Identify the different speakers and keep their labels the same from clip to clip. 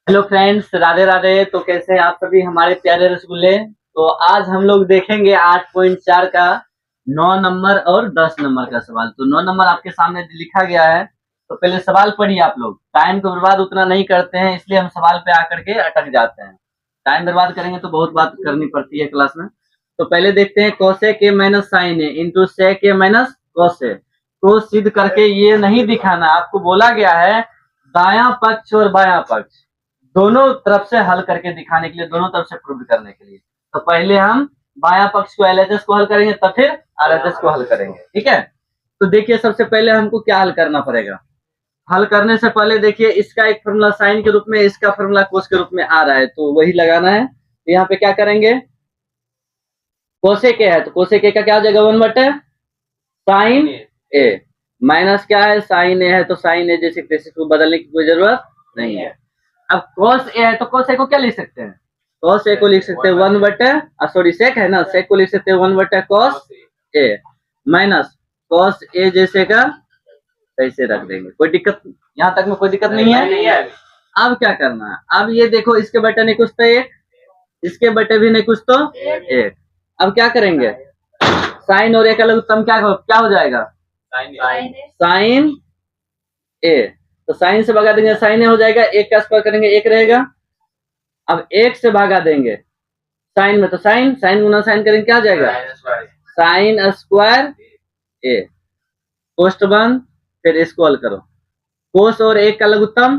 Speaker 1: Hello friends, Radhe Radhe. तो कैसे हैं आप सभी हमारे प्यारे रसगुल्ले। तो आज हम लोग देखेंगे 8.4 का 9 नंबर और 10 नंबर का सवाल। तो 9 नंबर आपके सामने लिखा गया है। तो पहले सवाल पढ़िए। आप लोग टाइम को बर्बाद उतना नहीं करते हैं, इसलिए हम सवाल पे आकर के अटक जाते हैं। टाइम बर्बाद करेंगे तो बहुत बात करनी पड़ती है क्लास में। तो पहले देखते हैं cosec A minus sign A into sec A minus cos A को सिद्ध करके ये नहीं दिखाना। आपको बोला गया है दायां पक्ष और बायां पक्ष दोनों तरफ से हल करके दिखाने के लिए, दोनों तरफ से प्रूव करने के लिए। तो पहले हम बायां पक्ष को एलएचएस को हल करेंगे, तब फिर आरएचएस को हल करेंगे। ठीक है। तो देखिए सबसे पहले हमको क्या हल करना पड़ेगा। हल करने से पहले देखिए इसका एक फॉर्मूला साइन के रूप में, इसका फॉर्मूला कोस के रूप में आ रहा है, तो वही लगाना है। तो यहाँ पे क्या करेंगे, कोसेक ए है तो कोसेक ए का क्या हो जाएगा, 1/, साइन ए माइनस क्या है, साइन ए है तो साइन ए जैसे तैसे को बदलने की कोई जरूरत नहीं है। अब cos ए है तो cos ए को क्या लिख सकते हैं, cos ए को लिख सकते हैं 1/, सॉरी सेक है ना, सेक को लिख सकते हैं 1/cos ए माइनस cos ए जैसे का कैसे रख देंगे। कोई दिक्कत यहाँ तक में, कोई दिक्कत नहीं है। अब क्या करना है, अब ये देखो इसके बटे नहीं कुछ तो एक, इसके बटे भी नहीं कुछ तो एक। अब क्या करेंगे, साइन और ए का लघुत्तम क्या क्या हो जाएगा, साइन ए। तो साइन से भगा देंगे, साइन ए हो जाएगा, एक का स्क्वायर करेंगे एक रहेगा। अब एक से भागा देंगे साइन में, तो साइन साइन गुना साइन करेंगे क्या आ जाएगा, साइन स्क्वायर ए। कोष्ट बंद, फिर इसको हल करो। कोस और एक का लघुत्तम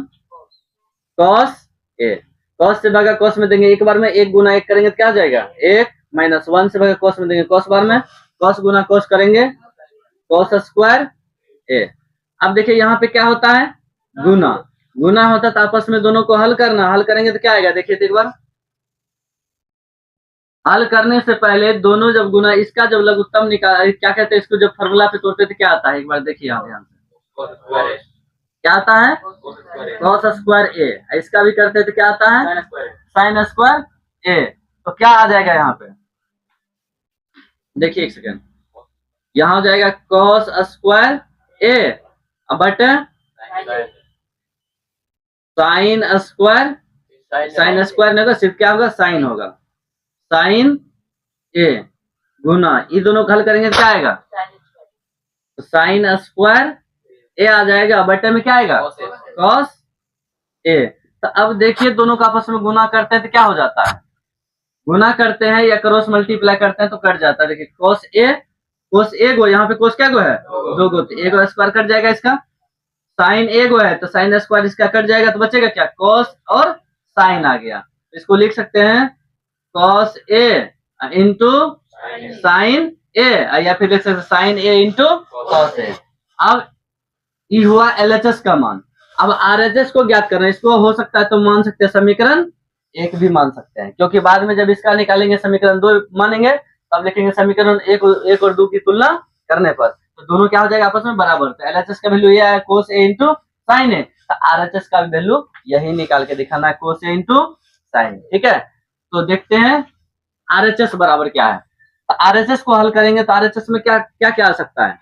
Speaker 1: कॉस ए, कॉस से भागा कॉस में देंगे एक बार में, एक गुना एक करेंगे तो क्या आ जाएगा एक, माइनस 1 से भागा कॉस में देंगे कॉस बार में, कॉस गुना कॉस करेंगे कॉस स्क्वायर ए। अब देखिए यहाँ पे क्या होता है, गुना गुना होता है तो आपस में दोनों को हल करना, हल करेंगे तो क्या आएगा देखिए तो एक बार। हल करने से पहले दोनों जब गुना, इसका जब लघुत्तम निकाल क्या कहते हैं इसको, जब फॉर्मूला पे तोड़ते तो क्या आता है, एक बार देखिए आप ध्यान से क्या आता है, कॉस स्क्वायर ए। इसका भी करते तो क्या आता है, साइन स्क्वायर ए। तो क्या आ जाएगा यहाँ पे, देखिए एक सेकेंड, यहाँ हो जाएगा कॉस स्क्वायर ए बट साइन स्क्वायर, साइन स्क्वायर नहीं होगा, सिर्फ क्या होगा साइन होगा, साइन ए गुना ये दोनों को हल करेंगे तो क्या आएगा, तो साइन स्क्वायर ए आ जाएगा, बटे में क्या आएगा कॉस ए। तो अब देखिए दोनों का आपस में गुना करते हैं तो क्या हो जाता है, गुना करते हैं या क्रॉस मल्टीप्लाई करते हैं तो कट जाता है। देखिए कोस ए गो, यहाँ पे कोस क्या गो है, दो गो, तो ए गो स्क्वायर कट जाएगा इसका, साइन ए गो है तो साइन स्क्वायर इसका कट जाएगा, तो बचेगा क्या, कॉस और साइन आ गया। तो इसको लिख सकते हैं कॉस ए इंटू साइन ए, या फिर लिख सकते हैं sign A into cos A. अब ये हुआ एलएचएस का मान। अब आरएचएस को ज्ञात करना, इसको हो सकता है तो मान सकते हैं समीकरण एक भी मान सकते हैं, क्योंकि बाद में जब इसका निकालेंगे समीकरण 2 मानेंगे तब लिखेंगे समीकरण एक और 2 की तुलना करने पर, तो दोनों क्या हो जाएगा आपस में बराबर। तो एलएचएस का वैल्यू यह है कोस ए इंटू साइन ए, तो आरएचएस का वैल्यू यही निकाल के दिखाना है, कोस ए इंटू साइन। ठीक है, तो देखते हैं आरएचएस बराबर क्या है। तो आरएचएस को हल करेंगे तो आरएचएस में क्या क्या क्या आ सकता है,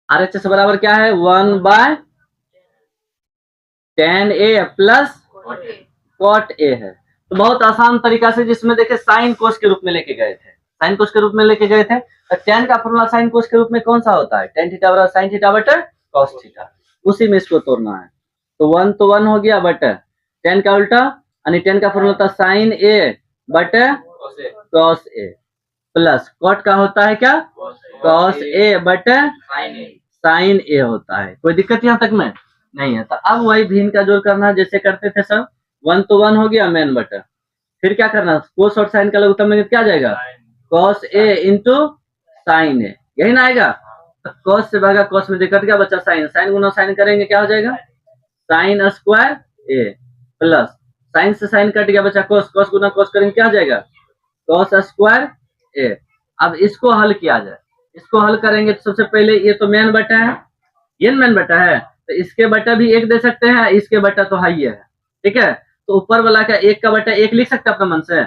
Speaker 1: आरएचएस बराबर क्या है, 1/tan a plus cot A है। तो बहुत आसान तरीका से, जिसमें देखे साइन कोस के रूप में लेके गए थे, साइन कोस के रूप में लेके गए थे। तो tan का फॉर्मूला साइन कोस के रूप में कौन सा होता है, tan थीटा बराबर साइन थीटा बटे कॉस थीटा, उसी में इसको तोड़ना है। तो 1 हो गया बटे tan का उल्टा, यानी tan का फॉर्मूला था साइन ए बटे कॉस ए, प्लस कॉट का होता है क्या, कॉस ए बटे साइन ए होता है। कोई दिक्कत यहाँ तक में नहीं है। तो अब वही भिन्न का जोड़ करना है जैसे करते थे सब, 1 तो 1 हो गया मेन बटा, फिर क्या करना, कोस और साइन का लघुत्तम लेंगे क्या आ जाएगा, कॉस ए इंटू साइन ए, यही ना आएगा। तो कॉस से भागा कॉस में कट गया, बचा साइन, साइन गुना साइन करेंगे क्या हो जाएगा, साइन स्क्वायर ए प्लस साइन से साइन कट गया, बचा कॉस, कॉस गुना कॉस करेंगे क्या हो जाएगा, कॉस स्क्वायर ए। अब इसको हल किया जाए, इसको हल करेंगे तो सबसे पहले ये तो मेन बटा है, ये मेन बटा है, तो इसके बटा भी एक दे सकते हैं, इसके बटा तो हाई है। ठीक है, तो ऊपर वाला का एक का बटा एक लिख सकते हैं अपने मन से,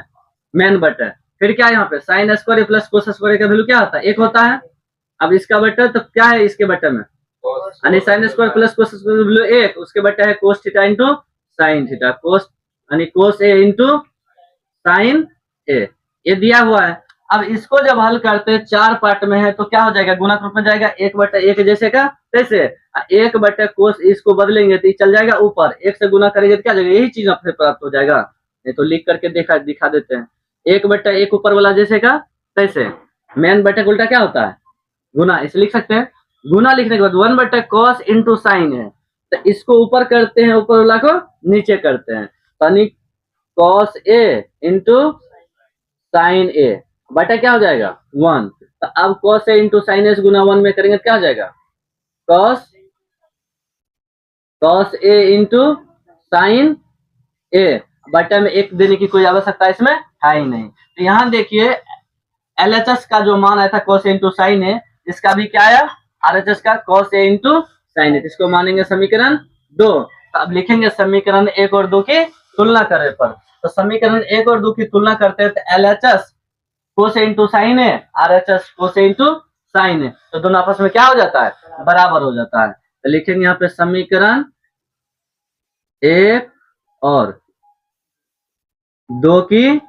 Speaker 1: मेन बटा। फिर क्या यहाँ पे sign square plus cos square का वैल्यू क्या होता है, एक होता है। अब इसका बटा तो क्या है इसके बटे में, यानी sine square plus cos square 1 उसके बटे है cos theta into sine theta, cos यानी कोस ए इंटू साइन ए, ये दिया हुआ है। अब इसको जब हल करते हैं 4 पार्ट में है तो क्या हो जाएगा, गुणा के रूप में जाएगा, 1/1 जैसे का तैसे, 1 कोस इसको बदलेंगे तो ये चल जाएगा ऊपर, 1 से गुना करेंगे तो क्या जाएगा, यही चीज आपसे प्राप्त हो जाएगा। नहीं तो लिख करके दिखा देते हैं, 1/1 ऊपर वाला जैसे का तैसे, मेन बटे उल्टा क्या होता है, गुना, इसे लिख सकते हैं। गुना लिखने के बाद 1/cos इंटू साइन है, तो इसको ऊपर करते हैं, ऊपर वाला को नीचे करते हैं, यानी cos a इंटू साइन ए बटा क्या हो जाएगा 1। तो अब cos a इंटू साइन ए गुना 1 में करेंगे तो क्या हो जाएगा, cos a इंटू साइन ए, बटा में 1 देने की कोई आवश्यकता इसमें है ही नहीं। तो यहाँ देखिए LHS का जो मान आया था cos a इंटू साइन ए, इसका भी क्या आया RHS का cos a इंटू साइन ए, इसको मानेंगे समीकरण 2। तो अब लिखेंगे समीकरण 1 और 2 की तुलना करने पर, तो समीकरण 1 और 2 की तुलना करते हैं तो LHS cos a into sine A, RHS cos a into sine A, तो दोनों आपस में क्या हो जाता है, बराबर हो जाता है। तो लिखेंगे यहाँ पे समीकरण 1 और 2 की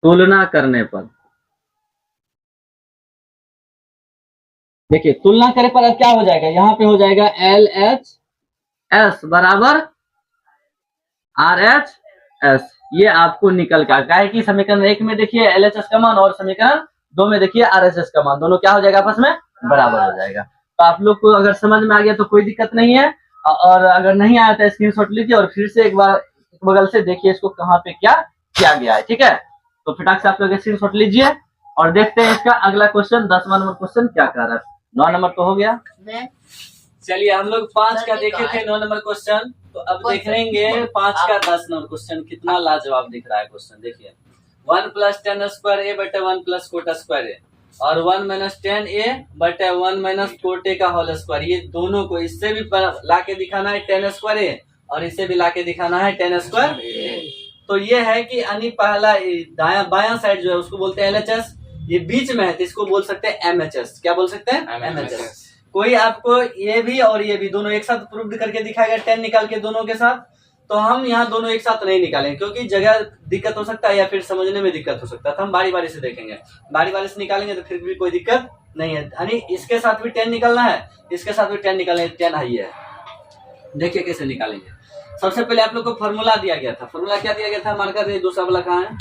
Speaker 1: तुलना करने पर, देखिए तुलना करने पर अब क्या हो जाएगा, यहाँ पे हो जाएगा LHS बराबर RHS, ये आपको निकल का है कि समीकरण 1 में देखिए LHS का मान और समीकरण 2 में देखिए RHS का मान, दोनों क्या हो जाएगा आपस में बराबर हो जाएगा। तो आप लोग को अगर समझ में आ गया तो कोई दिक्कत नहीं है, और अगर नहीं आया तो स्क्रीनशॉट लीजिए और फिर से एक बार बगल से देखिए इसको कहाँ पे क्या किया गया है, ठीक है। तो फटाक से आप लोग स्क्रीनशॉट लीजिए और देखते हैं इसका अगला क्वेश्चन 10वां नंबर क्वेश्चन क्या कह रहा है। 9 नंबर तो हो गया, चलिए हम लोग 5 का देखे थे 9 नंबर क्वेश्चन, तो अब देखेंगे 5 का 10 नंबर क्वेश्चन, कितना लाजवाब दिख रहा है क्वेश्चन। देखिए 1 + tan स्क्वायर a बटे 1 + cot स्क्वायर a और 1 - tan a बटे 1 - cot a का होल स्क्वायर, ये दोनों को इससे भी ला के दिखाना है tan स्क्वायर a और इसे भी ला के दिखाना है tan स्क्वायर a। तो ये है कि यानी पहला दाया बायां साइड जो है उसको बोलते हैं LHS, ये बीच में है तो इसको बोल सकते हैं MHS, क्या बोल सकते हैं MHS। कोई आपको ये भी और ये भी दोनों एक साथ प्रूव करके दिखाएगा tan निकाल के दोनों के साथ, तो हम यहाँ दोनों एक साथ नहीं निकालेंगे क्योंकि जगह दिक्कत हो सकता है या फिर समझने में दिक्कत हो सकता है, तो हम बारी बारी से देखेंगे, बारी बारी से निकालेंगे तो फिर भी कोई दिक्कत नहीं है। यानी इसके साथ भी tan निकालना है, इसके साथ भी tan निकालना है, tan हाई है। देखिए कैसे निकालेंगे। सबसे पहले आप लोग को फॉर्मूला दिया गया था, फॉर्मूला क्या दिया गया था, मार्कर दूसरा वाला कहाँ है,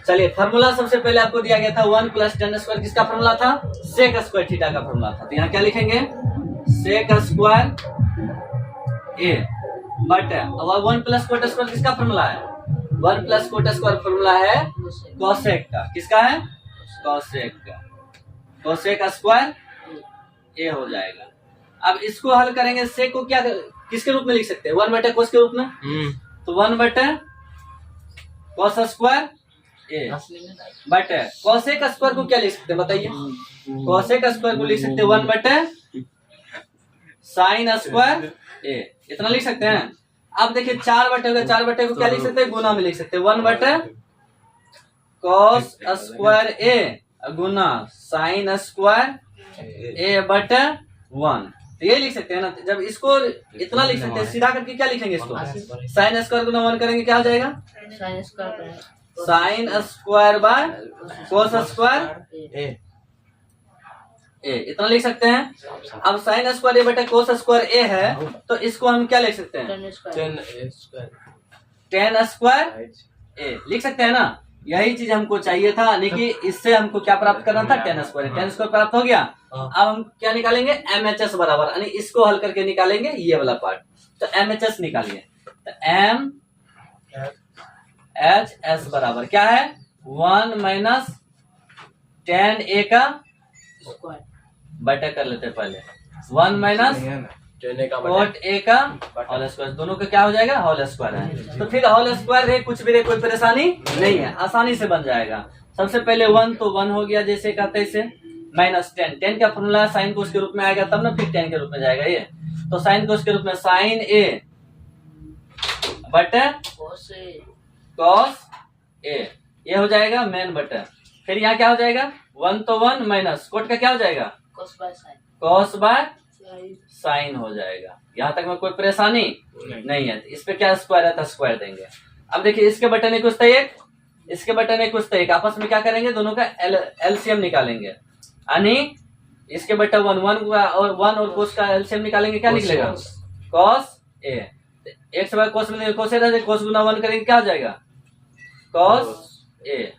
Speaker 1: चलिए फॉर्मूला सबसे पहले आपको दिया गया था 1 + tan स्क्वायर, किसका फॉर्मूला था, sec स्क्वायर थीटा का फॉर्मूला था। तो यहाँ क्या लिखेंगे sec स्क्वायर a बटे 1 + cot स्क्वायर किसका फॉर्मूला है, 1 + cot स्क्वायर फॉर्मूला है cosec का, किसका है cosec का, cosec स्क्वायर a हो जाएगा। अब इसको हल करेंगे, sec को क्या किसके रूप में लिख सकते हैं, 1/cos के रूप में, तो 1/cos स्क्वायर ए बटे cosec स्क्वायर को क्या लिख सकते हैं बताइए, cosec स्क्वायर को लिख सकते हैं 1/sin स्क्वायर ए, इतना लिख सकते हैं। अब देखिए 4/, 4/, को क्या लिख सकते हैं, गुना में लिख सकते हैं, 1/cos स्क्वायर ए गुना sin स्क्वायर ए बटे 1, तो ये लिख सकते हैं ना। जब इसको इतना लिख सकते हैं, सीधा करके क्या लिखेंगे, इसको sin स्क्वायर गुना 1 करेंगे क्या हो जाएगा, sin square by cos square A, इतना लिख सकते हैं। अब sin स्क्वायर ए बटे cos स्क्वायर ए है, तो इसको हम क्या लिख सकते हैं, tan स्क्वायर ए लिख सकते हैं ना। यही चीज हमको चाहिए था, यानी कि इससे हमको क्या प्राप्त करना था, tan स्क्वायर प्राप्त हो गया। अब हम क्या निकालेंगे, MHS बराबर, यानी इसको हल करके निकालेंगे ये वाला पार्ट, तो MHS निकालिए, तो MHS बराबर क्या है, 1 - tan a का बटा कर लेते पहले, 1 - cot a का होल स्क्वायर, दोनों का क्या हो जाएगा, होल स्क्वायर है। तो फिर होल स्क्वायर है, कुछ भी रहे, कोई परेशानी नहीं है, आसानी से बन जाएगा। सबसे पहले 1 तो 1 हो गया जैसे का तैसे, -10, 10 का फॉर्मूला साइन कोस के रूप में आएगा तब ना, फिर 10 के रूप में जाएगा ये, तो साइन कोस के रूप में साइन ए बटे cos ए, ये हो जाएगा मेन बटे फिर यहाँ क्या हो जाएगा 1 तो 1 माइनस कोट का क्या हो जाएगा कॉस बाय साइन हो जाएगा। यहाँ तक में कोई परेशानी नहीं है। इस पे क्या स्क्वायर है तो स्क्वायर देंगे। अब देखिए इसके बटन एक कुछ एक, इसके बटन एक कुछ एक, आपस में क्या करेंगे दोनों का एलसीएम निकालेंगे। यानी इसके बटा 1 और कोस का एलसीएम निकालेंगे, क्या निकलेगा कॉस ए। एक से कोस में कोस ए, कोस गुना 1 करेंगे क्या हो जाएगा कॉस ए।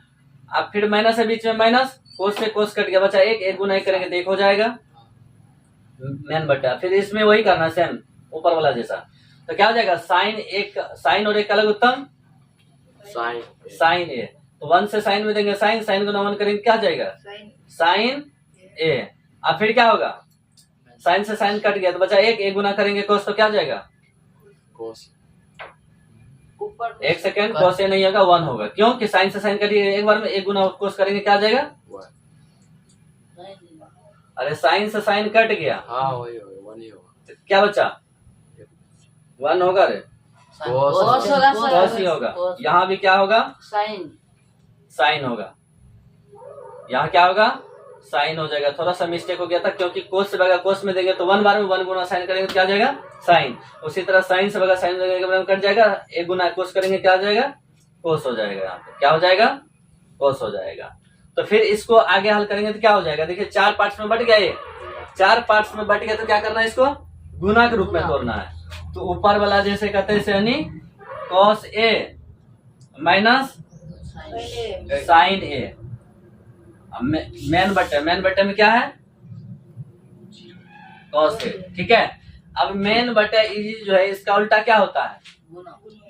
Speaker 1: अब फिर माइनस है बीच में माइनस, कोस से कोस कट गया बचा एक गुना 1 करेंगे तो 1 हो जाएगा मेन बटा। फिर इसमें वही करना सेम ऊपर वाला जैसा, तो क्या हो जाएगा साइन और एक अलग उत्तम साइन ए। तो 1 से साइन में देंगे साइन गुना 1 करेंगे क्या हो जाएगा साइन ए। अब फिर क्या होगा साइन से साइन कट गया तो बचा एक गुना करेंगे कोस तो क्या हो जाएगा कोस। एक सेकेंड कोस ए नहीं होगा 1 होगा, क्योंकि साइन से साइन कटिए एक बार में 1 गुना कोस करेंगे क्या आ जाएगा। अरे साइन से साइन कट गया वही होगा 1 ही होगा, क्या बचा 1 होगा रे कोस ही होगा। यहाँ भी क्या होगा साइन होगा, यहाँ क्या होगा साइन हो जाएगा। थोड़ा सा मिस्टेक हो गया था क्योंकि कोस से बगैर कोस में देंगे तो 1 बार में 1 गुना साइन करेंगे तो क्या आ जाएगा साइन। उसी तरह साइन से बगैर साइन कट जाएगा, 1 गुना कोस करेंगे क्या आ जाएगा कोस हो जाएगा। यहाँ पे क्या हो जाएगा कोस हो जाएगा। तो फिर इसको आगे हल करेंगे तो क्या हो जाएगा, देखिए 4 पार्ट्स में बट गया, ये 4 पार्ट्स में बट गया तो क्या करना है इसको गुना के रूप में तोड़ना है। तो ऊपर वाला जैसे कहते हैं यानी cos A minus sign A. Main बटे में क्या है कॉस ए, ठीक है। अब मेन बटे जो है इसका उल्टा क्या होता है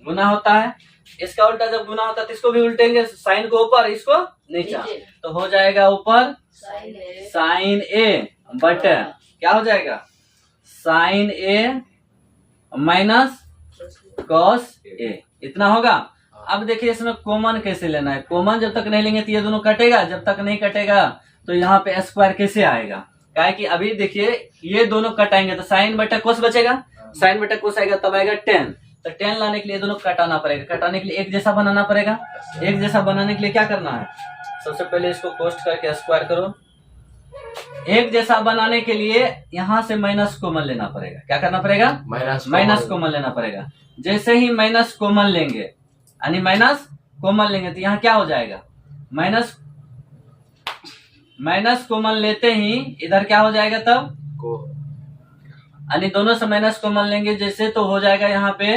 Speaker 1: गुना होता है। इसका उल्टा जब गुना होता है तो इसको भी उल्टेंगे, साइन को ऊपर इसको नीचे, तो हो जाएगा ऊपर साइन ए बटे क्या हो जाएगा साइन ए माइनस कॉस ए, इतना होगा। अब देखिए इसमें कॉमन कैसे लेना है, कॉमन जब तक नहीं लेंगे तो ये दोनों कटेगा, जब तक नहीं कटेगा तो यहाँ पे स्क्वायर कैसे आएगा। क्या है कि अभी देखिए ये दोनों कटाएंगे तो साइन बटा कोस बचेगा, साइन बटा कोस आएगा तब आएगा 10। तो 10 लाने के लिए दोनों कटाना पड़ेगा, कटाने के लिए एक जैसा बनाना पड़ेगा। एक जैसा बनाने के लिए क्या करना है, सबसे पहले इसको कोष्ट करके स्क्वायर करो। एक जैसा बनाने के लिए यहाँ से माइनस कॉमन लेना पड़ेगा, क्या करना पड़ेगा माइनस कॉमन लेना पड़ेगा। जैसे ही माइनस कॉमन लेंगे यानी माइनस कॉमन लेंगे तो यहाँ क्या हो जाएगा माइनस कॉमन लेते ही इधर क्या हो जाएगा तब यानी दोनों से माइनस कॉमन लेंगे जैसे तो हो जाएगा यहाँ पे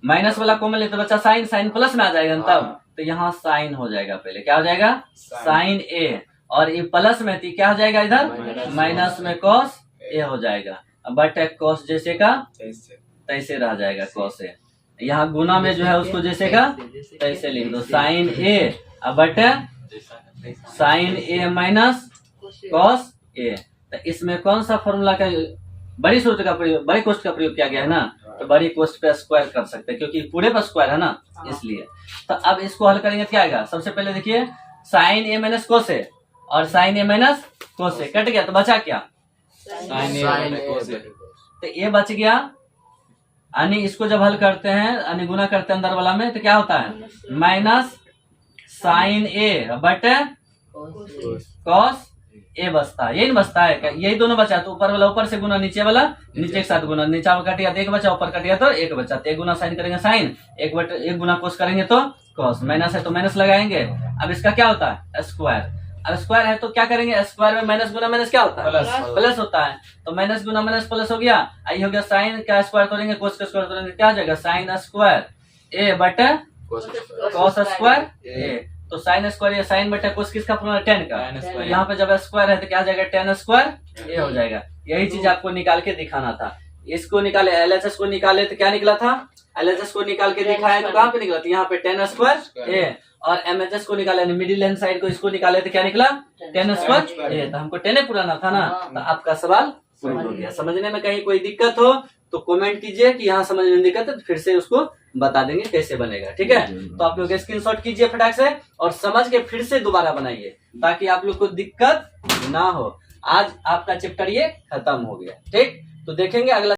Speaker 1: माइनस वाला कॉमन लेते बच्चा साइन प्लस में आ जाएगा तब, तो यहाँ साइन हो जाएगा। पहले क्या हो जाएगा साइन ए, और ये प्लस में थी क्या हो जाएगा इधर माइनस में कॉस ए हो जाएगा। बट कॉस जैसे का तैसे रह जाएगा कॉस ए। यहाँ गुना में जो है उसको जैसे का तैसे लिख दो साइन ए बट sine A minus cos A. तो इसमें कौन सा फॉर्मूला का बड़ी सूत्र का प्रयोग, बड़ी कोष्ठ का प्रयोग किया गया है ना, तो बड़ी कोष्ठ पे स्क्वायर कर सकते हैं क्योंकि पूरे पर स्क्वायर है ना इसलिए। तो अब इसको हल करेंगे क्या आएगा, सबसे पहले देखिए साइन ए माइनस कोस ए और sign A minus cos A cut गया तो बचा क्या साइन ए, तो ये बच गया। यानी इसको जब हल करते हैं यानी गुना करते हैं अंदर वाला में तो क्या होता है माइनस साइन ए बट कॉस ए बचता है, यही बचता है क्या, यही दोनों बचा। तो ऊपर वाला ऊपर से गुना नीचे वाला नीचे के साथ गुना, नीचे कट गया तो एक बचा, ऊपर कट गया तो एक बचा। तो एक गुना साइन करेंगे साइन, एक गुना कोस करेंगे तो कॉस, माइनस है तो माइनस लगाएंगे। अब इसका क्या होता है स्क्वायर, अब स्क्वायर है तो क्या करेंगे स्क्वायर में माइनस गुना माइनस क्या होता है प्लस होता है। तो माइनस गुना माइनस प्लस हो गया, आई हो गया साइन का स्क्वायर करेंगे कोस का स्क्वायर करेंगे क्या हो जाएगा साइन स्क्वायर ए बट कॉस स्क्वायर ए। तो साइन स्क्वायर या साइन बटा कोस किसका फॉर्मूला 10 का, यहाँ पे जब स्क्वायर है तो क्या आ जाएगा 10 स्क्वायर ए हो जाएगा। यही चीज आपको निकाल के दिखाना था। इसको निकाले एलएचएस को निकाले तो क्या निकला था, एलएचएस को निकाल के दिखाया तो कहाँ पे निकला था यहाँ पे 10 स्क्वायर ए, और एमएचएस को निकाले मिडिल हैंड साइड को इसको निकाले तो क्या निकला 10 स्क्वायर ए। तो हमको 10 पुराना था ना, तो आपका सवाल पूरा हो गया। समझने में कहीं कोई दिक्कत हो तो कमेंट कीजिए कि यहाँ समझने में दिक्कत है, तो फिर से उसको बता देंगे कैसे बनेगा, ठीक है। तो आप लोग स्क्रीनशॉट कीजिए फटाक से और समझ के फिर से दोबारा बनाइए ताकि आप लोग को दिक्कत ना हो। आज आपका चैप्टर ये खत्म हो गया, ठीक। तो देखेंगे अगला